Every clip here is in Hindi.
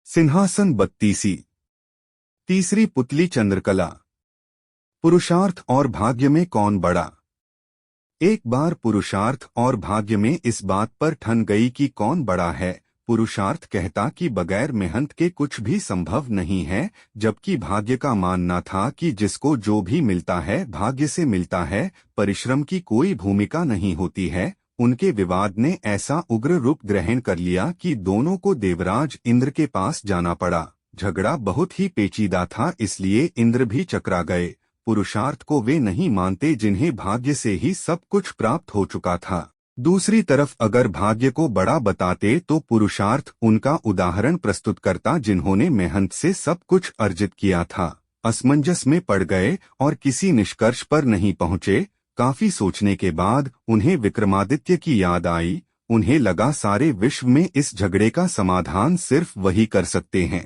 सिंहासन बत्तीसी। तीसरी पुतली चंद्रकला। पुरुषार्थ और भाग्य में कौन बड़ा। एक बार पुरुषार्थ और भाग्य में इस बात पर ठन गई कि कौन बड़ा है। पुरुषार्थ कहता कि बगैर मेहनत के कुछ भी संभव नहीं है, जबकि भाग्य का मानना था कि जिसको जो भी मिलता है भाग्य से मिलता है, परिश्रम की कोई भूमिका नहीं होती है। उनके विवाद ने ऐसा उग्र रूप ग्रहण कर लिया कि दोनों को देवराज इंद्र के पास जाना पड़ा। झगड़ा बहुत ही पेचीदा था, इसलिए इंद्र भी चकरा गए। पुरुषार्थ को वे नहीं मानते जिन्हें भाग्य से ही सब कुछ प्राप्त हो चुका था। दूसरी तरफ अगर भाग्य को बड़ा बताते तो पुरुषार्थ उनका उदाहरण प्रस्तुत करता जिन्होंने मेहनत से सब कुछ अर्जित किया था। असमंजस में पड़ गए और किसी निष्कर्ष पर नहीं पहुंचे। काफी सोचने के बाद उन्हें विक्रमादित्य की याद आई। उन्हें लगा सारे विश्व में इस झगड़े का समाधान सिर्फ वही कर सकते हैं।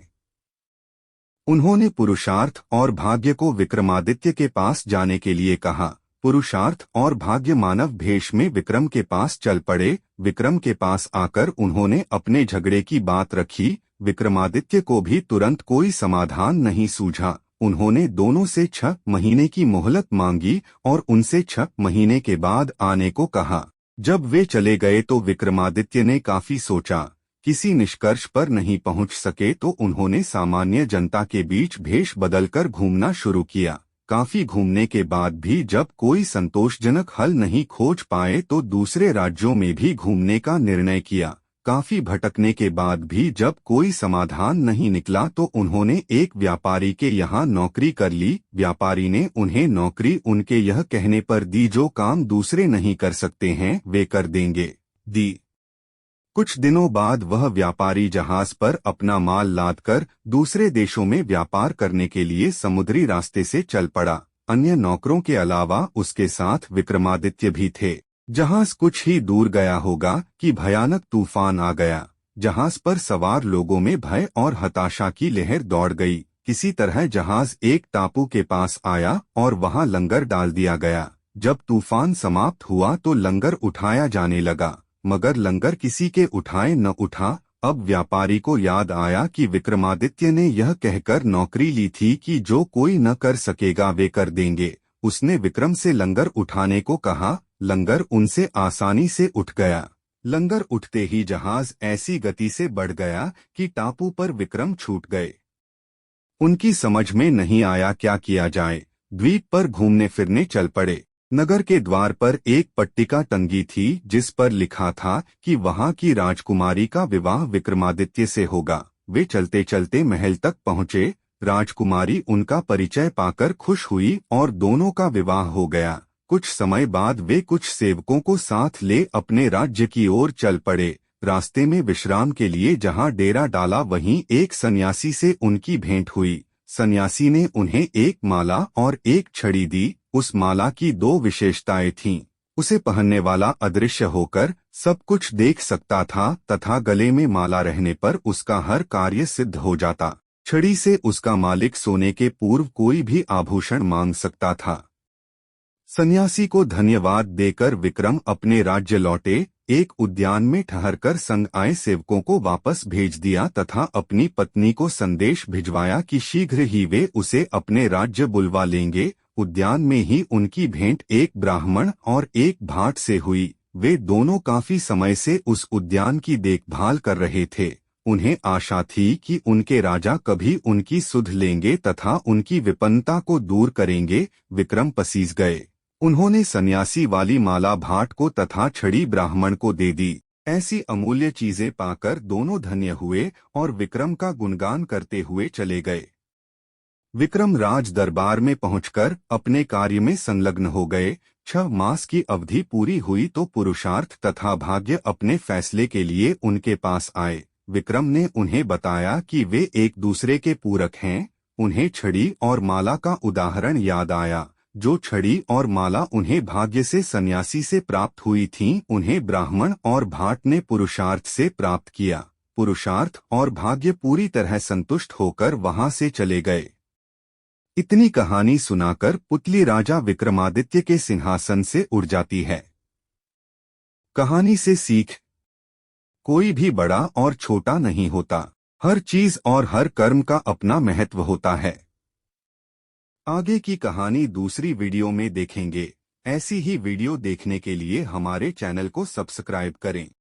उन्होंने पुरुषार्थ और भाग्य को विक्रमादित्य के पास जाने के लिए कहा। पुरुषार्थ और भाग्य मानव भेष में विक्रम के पास चल पड़े। विक्रम के पास आकर उन्होंने अपने झगड़े की बात रखी। विक्रमादित्य को भी तुरंत कोई समाधान नहीं सूझा। उन्होंने दोनों से 6 महीने की मोहलत मांगी और उनसे 6 महीने के बाद आने को कहा। जब वे चले गए तो विक्रमादित्य ने काफी सोचा, किसी निष्कर्ष पर नहीं पहुंच सके तो उन्होंने सामान्य जनता के बीच भेष बदलकर घूमना शुरू किया। काफी घूमने के बाद भी जब कोई संतोषजनक हल नहीं खोज पाए तो दूसरे राज्यों में भी घूमने का निर्णय किया। काफी भटकने के बाद भी जब कोई समाधान नहीं निकला तो उन्होंने एक व्यापारी के यहाँ नौकरी कर ली। व्यापारी ने उन्हें नौकरी उनके यह कहने पर दी, जो काम दूसरे नहीं कर सकते हैं वे कर देंगे, दी। कुछ दिनों बाद वह व्यापारी जहाज पर अपना माल लादकर दूसरे देशों में व्यापार करने के लिए समुद्री रास्ते से चल पड़ा। अन्य नौकरों के अलावा उसके साथ विक्रमादित्य भी थे। जहाज कुछ ही दूर गया होगा कि भयानक तूफान आ गया। जहाज पर सवार लोगों में भय और हताशा की लहर दौड़ गई। किसी तरह जहाज एक टापू के पास आया और वहां लंगर डाल दिया गया। जब तूफान समाप्त हुआ तो लंगर उठाया जाने लगा, मगर लंगर किसी के उठाए न उठा। अब व्यापारी को याद आया कि विक्रमादित्य ने यह कहकर नौकरी ली थी कि जो कोई न कर सकेगा वे कर देंगे। उसने विक्रम से लंगर उठाने को कहा। लंगर उनसे आसानी से उठ गया। लंगर उठते ही जहाज ऐसी गति से बढ़ गया कि टापू पर विक्रम छूट गए। उनकी समझ में नहीं आया क्या किया जाए। द्वीप पर घूमने फिरने चल पड़े। नगर के द्वार पर एक पट्टिका टंगी थी जिस पर लिखा था कि वहां की राजकुमारी का विवाह विक्रमादित्य से होगा। वे चलते चलते महल तक पहुंचे। राजकुमारी उनका परिचय पाकर खुश हुई और दोनों का विवाह हो गया। कुछ समय बाद वे कुछ सेवकों को साथ ले अपने राज्य की ओर चल पड़े। रास्ते में विश्राम के लिए जहां डेरा डाला वहीं एक सन्यासी से उनकी भेंट हुई। सन्यासी ने उन्हें एक माला और एक छड़ी दी। उस माला की 2 विशेषताएं थीं। उसे पहनने वाला अदृश्य होकर सब कुछ देख सकता था तथा गले में माला रहने पर उसका हर कार्य सिद्ध हो जाता। छड़ी से उसका मालिक सोने के पूर्व कोई भी आभूषण मांग सकता था। सन्यासी को धन्यवाद देकर विक्रम अपने राज्य लौटे। एक उद्यान में ठहरकर संग आए सेवकों को वापस भेज दिया तथा अपनी पत्नी को संदेश भिजवाया कि शीघ्र ही वे उसे अपने राज्य बुलवा लेंगे। उद्यान में ही उनकी भेंट एक ब्राह्मण और एक भाट से हुई। वे दोनों काफी समय से उस उद्यान की देखभाल कर रहे थे। उन्हें आशा थी कि उनके राजा कभी उनकी सुध लेंगे तथा उनकी विपन्नता को दूर करेंगे। विक्रम पसीज गए। उन्होंने सन्यासी वाली माला भाट को तथा छड़ी ब्राह्मण को दे दी। ऐसी अमूल्य चीजें पाकर दोनों धन्य हुए और विक्रम का गुणगान करते हुए चले गए। विक्रम राज दरबार में पहुंचकर अपने कार्य में संलग्न हो गए। 6 मास की अवधि पूरी हुई तो पुरुषार्थ तथा भाग्य अपने फैसले के लिए उनके पास आए। विक्रम ने उन्हें बताया कि वे एक दूसरे के पूरक हैं। उन्हें छड़ी और माला का उदाहरण याद आया। जो छड़ी और माला उन्हें भाग्य से सन्यासी से प्राप्त हुई थीं, उन्हें ब्राह्मण और भाट ने पुरुषार्थ से प्राप्त किया। पुरुषार्थ और भाग्य पूरी तरह संतुष्ट होकर वहां से चले गए। इतनी कहानी सुनाकर पुतली राजा विक्रमादित्य के सिंहासन से उड़ जाती है। कहानी से सीख, कोई भी बड़ा और छोटा नहीं होता। हर चीज और हर कर्म का अपना महत्व होता है। आगे की कहानी दूसरी वीडियो में देखेंगे। ऐसी ही वीडियो देखने के लिए हमारे चैनल को सब्सक्राइब करें।